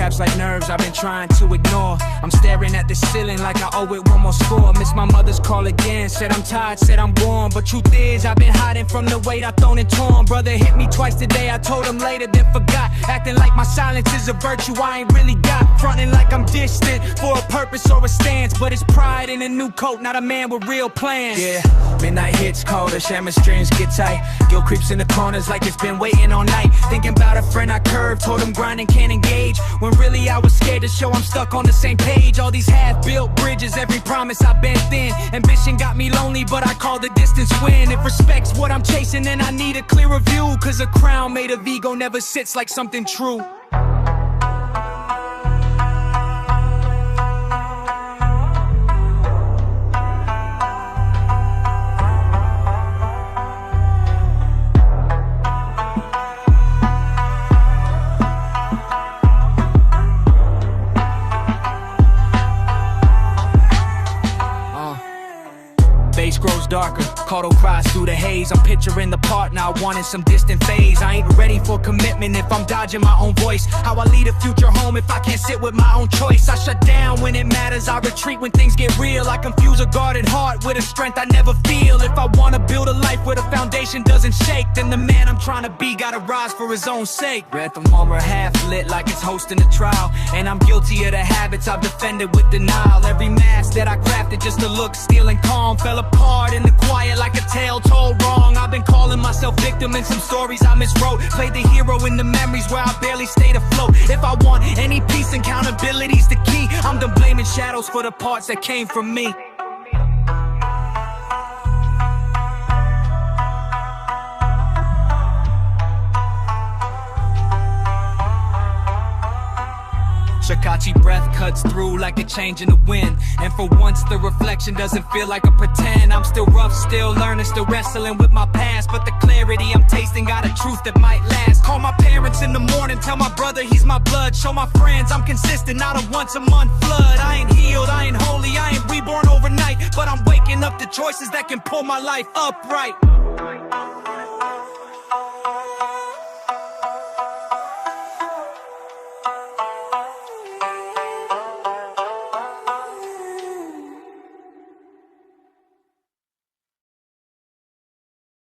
kneecaps like nerves I've been trying to ignore. I'm staring at the ceiling like I owe it one more score. Miss my mother's call again, said I'm tired, said I'm warm. But truth is, I've been hiding from the weight I've thrown and torn. Brother hit me twice today, I told him later, then forgot. Acting like my silence is a virtue I ain't really got. Fronting like I'm distant for a purpose or a stance. But it's pride in a new coat, not a man with real plans. Yeah, midnight hits colder, shaman strings get tight. Guilt creeps in the corners like it's been waiting all night. Thinking about a friend I curved, told him grinding can't engage. When really I was scared to show I'm stuck on the same page. All these half-built bridges, every promise I bent thin. Ambition got me lonely, but I call the distance win. If respect's what I'm chasing, then I need a clearer view. Cause a crown made of ego never sits like something true. Face grows darker, koto cries through the haze. I'm picturing the partner I want in some distant phase. I ain't ready for commitment if I'm dodging my own voice. How I lead a future home if I can't sit with my own choice. I shut down when it matters, I retreat when things get real. I confuse a guarded heart with a strength I never feel. If I wanna build a life where the foundation doesn't shake, then the man I'm trying to be gotta rise for his own sake. Breath of armor half lit like it's hosting a trial. And I'm guilty of the habits I've defended with denial. Every mask that I crafted just to look still and calm fell apart in the quiet like a tale told wrong. I've been calling myself victim in some stories I miswrote. Played the hero in the memories where I barely stayed afloat. If I want any peace, accountability's the key. I'm done blaming shadows for the parts that came from me. Shakuhachi breath cuts through like a change in the wind. And for once the reflection doesn't feel like a pretend. I'm still rough, still learning, still wrestling with my past. But the clarity I'm tasting got a truth that might last. Call my parents in the morning, tell my brother he's my blood. Show my friends I'm consistent, not a once a month flood. I ain't healed, I ain't holy, I ain't reborn overnight. But I'm waking up to choices that can pull my life upright.